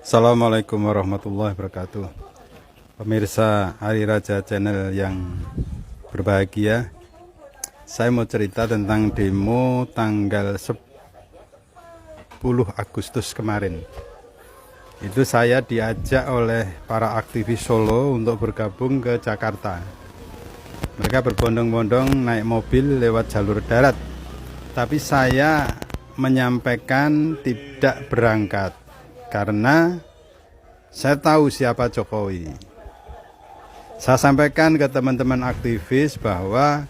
Assalamualaikum warahmatullahi wabarakatuh. Pemirsa Hari Raja Channel yang berbahagia, saya mau cerita tentang demo tanggal 10 Agustus kemarin. Itu saya diajak oleh para aktivis Solo untuk bergabung ke Jakarta. Mereka berbondong-bondong naik mobil lewat jalur darat, tapi saya menyampaikan tidak berangkat karena saya tahu siapa Jokowi. Saya sampaikan ke teman-teman aktivis bahwa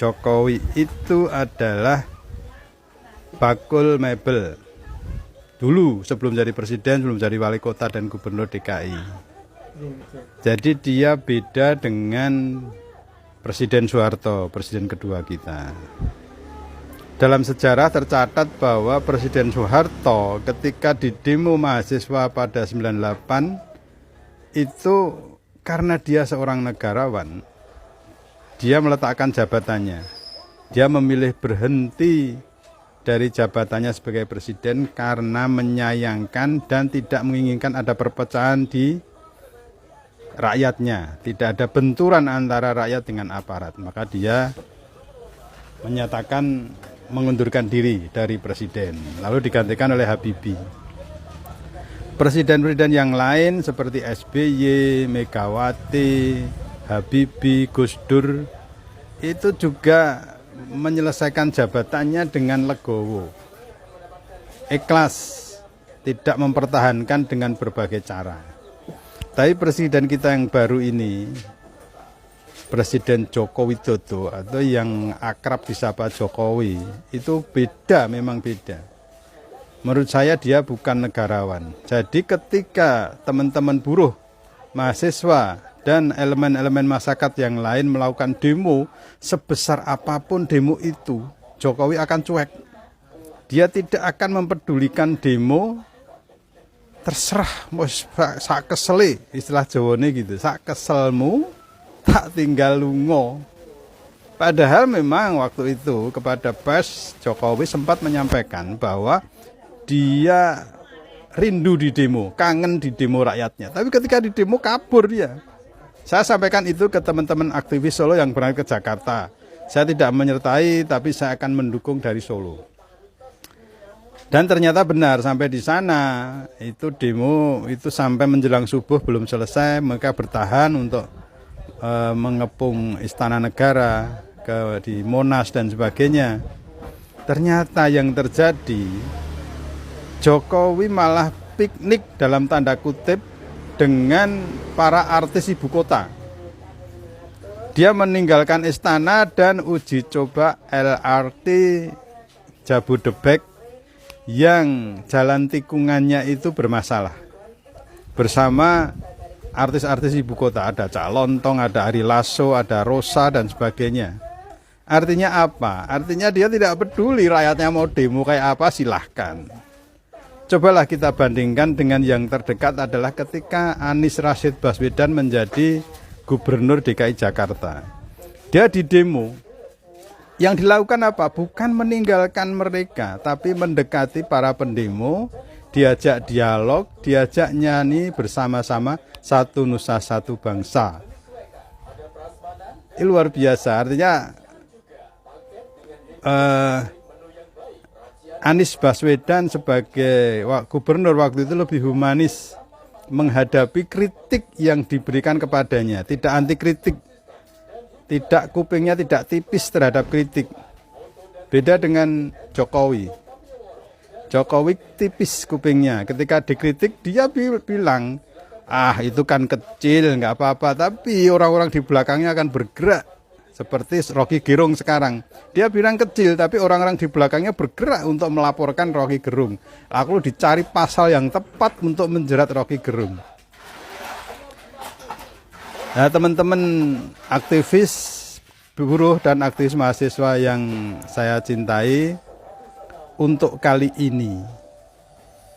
Jokowi itu adalah bakul mebel. Dulu sebelum jadi presiden, sebelum jadi wali kota dan gubernur DKI. Jadi dia beda dengan Presiden Soeharto, presiden kedua kita. Dalam sejarah tercatat bahwa Presiden Soeharto ketika di demo mahasiswa pada 98 itu karena dia seorang negarawan, dia meletakkan jabatannya. Dia memilih berhenti dari jabatannya sebagai presiden karena menyayangkan dan tidak menginginkan ada perpecahan di rakyatnya. Tidak ada benturan antara rakyat dengan aparat. Maka dia menyatakan mengundurkan diri dari presiden, lalu digantikan oleh Habibie. Presiden-presiden yang lain seperti SBY, Megawati, Habibie, Gus Dur itu juga menyelesaikan jabatannya dengan legowo, ikhlas, tidak mempertahankan dengan berbagai cara. Tapi presiden kita yang baru ini, Presiden Joko Widodo atau yang akrab disapa Jokowi, itu beda, memang beda. Menurut saya dia bukan negarawan. Jadi ketika teman-teman buruh, mahasiswa, dan elemen-elemen masyarakat yang lain melakukan demo, sebesar apapun demo itu, Jokowi akan cuek. Dia tidak akan mempedulikan demo, terserah, sak kesele, istilah Jawane gitu, sak keselmu, tak tinggal lungo. Padahal memang waktu itu kepada pers, Jokowi sempat menyampaikan bahwa dia rindu di demo, kangen di demo rakyatnya. Tapi ketika di demo kabur dia. Saya sampaikan itu ke teman-teman aktivis Solo yang berangkat ke Jakarta. Saya tidak menyertai, tapi saya akan mendukung dari Solo. Dan ternyata benar, sampai di sana itu demo itu sampai menjelang subuh belum selesai. Mereka bertahan untuk mengepung Istana Negara, di Monas dan sebagainya. Ternyata yang terjadi, Jokowi malah piknik dalam tanda kutip dengan para artis ibu kota. Dia meninggalkan istana dan uji coba LRT Jabodebek yang jalan tikungannya itu bermasalah. Bersama artis-artis ibu kota, ada Cak Lontong, ada Ari Lasso, ada Rosa dan sebagainya. Artinya apa? Artinya dia tidak peduli rakyatnya mau demo kayak apa, silahkan. Cobalah kita bandingkan dengan yang terdekat adalah ketika Anies Rashid Baswedan menjadi gubernur DKI Jakarta. Dia di demo. Yang dilakukan apa? Bukan meninggalkan mereka, tapi mendekati para pendemo, diajak dialog, diajak nyanyi bersama-sama, satu nusa satu bangsa. Ini luar biasa, artinya Anies Baswedan sebagai gubernur waktu itu lebih humanis menghadapi kritik yang diberikan kepadanya, tidak anti kritik, tidak kupingnya tidak tipis terhadap kritik. Beda dengan Jokowi. Jokowi tipis kupingnya, ketika dikritik dia bilang, itu kan kecil, nggak apa-apa, tapi orang-orang di belakangnya akan bergerak. Seperti Rocky Gerung sekarang. Dia bilang kecil, tapi orang-orang di belakangnya bergerak untuk melaporkan Rocky Gerung. Lalu dicari pasal yang tepat untuk menjerat Rocky Gerung. Nah, teman-teman aktivis buruh dan aktivis mahasiswa yang saya cintai, untuk kali ini,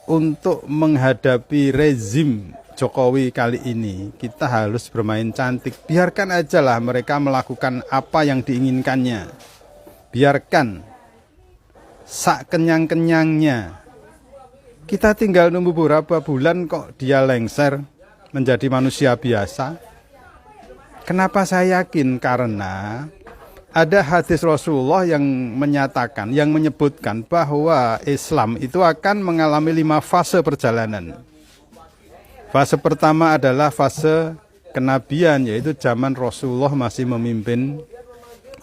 untuk menghadapi rezim Jokowi kali ini, kita harus bermain cantik. Biarkan aja lah mereka melakukan apa yang diinginkannya. Biarkan sak kenyang-kenyangnya. Kita tinggal nunggu beberapa bulan kok dia lengser menjadi manusia biasa. Kenapa saya yakin? Karena ada hadis Rasulullah yang menyatakan, yang menyebutkan bahwa Islam itu akan mengalami 5 fase perjalanan. Fase pertama adalah fase kenabian, yaitu zaman Rasulullah masih memimpin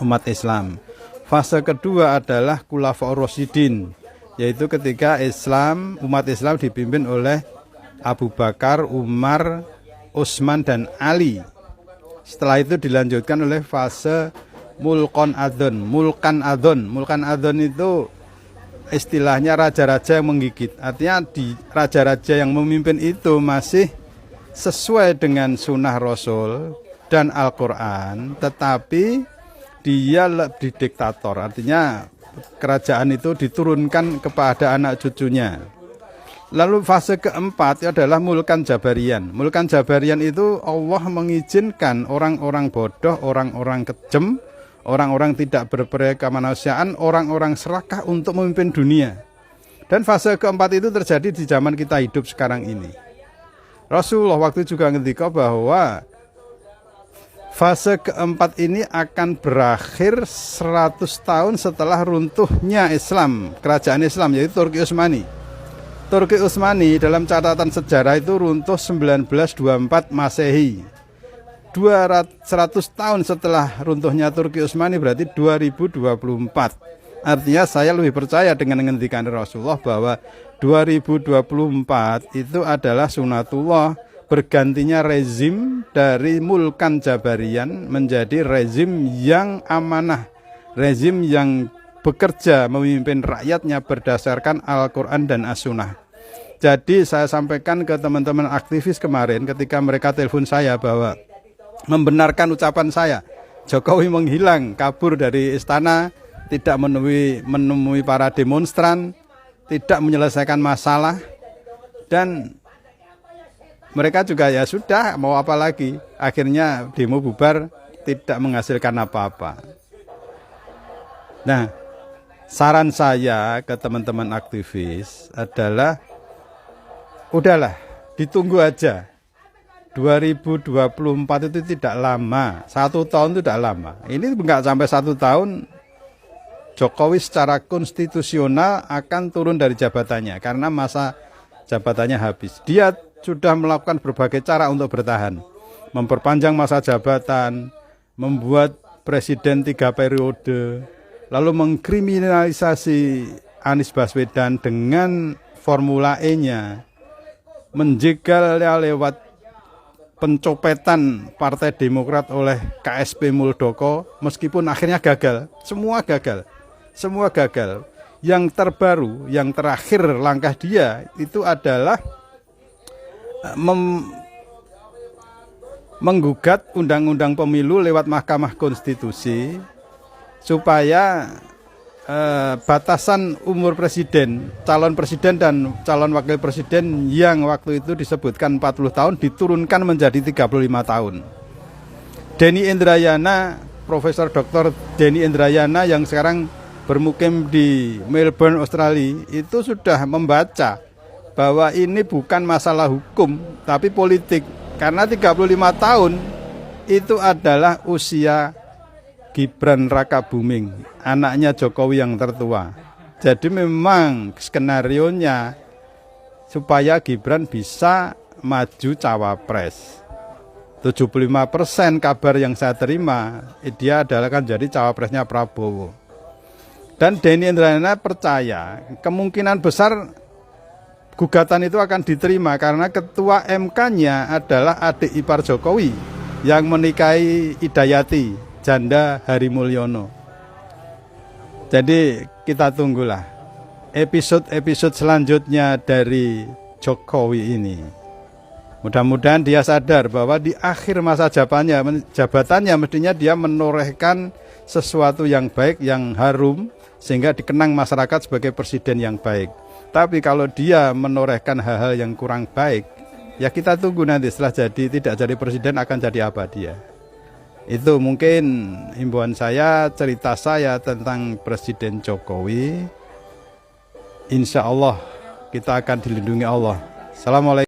umat Islam. Fase kedua adalah Khulafaur Rasyidin, yaitu ketika umat Islam dipimpin oleh Abu Bakar, Umar, Utsman, dan Ali. Setelah itu dilanjutkan oleh fase Mulkan Adon itu istilahnya raja-raja yang menggigit. Artinya raja-raja yang memimpin itu masih sesuai dengan sunnah Rasul dan Al-Quran, tetapi dia lebih diktator. Artinya kerajaan itu diturunkan kepada anak cucunya. Lalu fase keempat adalah Mulkan Jabarian. Mulkan Jabarian itu Allah mengizinkan orang-orang bodoh, orang-orang kejem, orang-orang tidak berperi kemanusiaan, orang-orang serakah untuk memimpin dunia. Dan fase keempat itu terjadi di zaman kita hidup sekarang ini. Rasulullah waktu juga ngendika bahwa fase keempat ini akan berakhir 100 tahun setelah runtuhnya Islam, kerajaan Islam, yaitu Turki Utsmani. Turki Utsmani dalam catatan sejarah itu runtuh 1924 Masehi. 100 tahun setelah runtuhnya Turki Utsmani berarti 2024. Artinya saya lebih percaya dengan ngendikan Rasulullah bahwa 2024 itu adalah sunatullah, bergantinya rezim dari Mulkan Jabarian menjadi rezim yang amanah, rezim yang bekerja memimpin rakyatnya berdasarkan Al-Quran dan As-Sunnah. Jadi saya sampaikan ke teman-teman aktivis kemarin ketika mereka telepon saya bahwa membenarkan ucapan saya, Jokowi menghilang, kabur dari istana, tidak menemui para demonstran, tidak menyelesaikan masalah, dan mereka juga ya sudah, mau apa lagi. Akhirnya demo bubar, tidak menghasilkan apa-apa. Nah, saran saya ke teman-teman aktivis adalah, udahlah, ditunggu aja. 2024 itu tidak lama, 1 tahun itu tidak lama. Ini enggak sampai 1 tahun, Jokowi secara konstitusional akan turun dari jabatannya karena masa jabatannya habis. Dia sudah melakukan berbagai cara untuk bertahan, memperpanjang masa jabatan, membuat presiden 3 periode, lalu mengkriminalisasi Anies Baswedan dengan Formula E-nya, menjegal lewat pencopetan Partai Demokrat oleh KSP Muldoko, meskipun akhirnya gagal, semua gagal. Yang terbaru, yang terakhir langkah dia itu adalah menggugat undang-undang pemilu lewat Mahkamah Konstitusi supaya batasan umur presiden, calon presiden dan calon wakil presiden yang waktu itu disebutkan 40 tahun diturunkan menjadi 35 tahun. Denny Indrayana, Profesor Dr. Denny Indrayana yang sekarang bermukim di Melbourne, Australia, itu sudah membaca bahwa ini bukan masalah hukum tapi politik, karena 35 tahun itu adalah usia Gibran Rakabuming, anaknya Jokowi yang tertua. Jadi memang skenarionya supaya Gibran bisa maju cawapres. 75% kabar yang saya terima, dia adalah kan jadi cawapresnya Prabowo. Dan Denny Indrayana percaya kemungkinan besar gugatan itu akan diterima karena ketua MK-nya adalah adik ipar Jokowi yang menikahi Idayati, janda Hari Mulyono. Jadi kita tunggulah episode-episode selanjutnya dari Jokowi ini. Mudah-mudahan dia sadar bahwa di akhir masa jabatannya mestinya dia menorehkan sesuatu yang baik, yang harum, sehingga dikenang masyarakat sebagai presiden yang baik. Tapi kalau dia menorehkan hal-hal yang kurang baik, ya kita tunggu nanti setelah tidak jadi presiden akan jadi apa dia. Itu mungkin himbauan saya, cerita saya tentang Presiden Jokowi. Insya Allah kita akan dilindungi Allah. Assalamualaikum.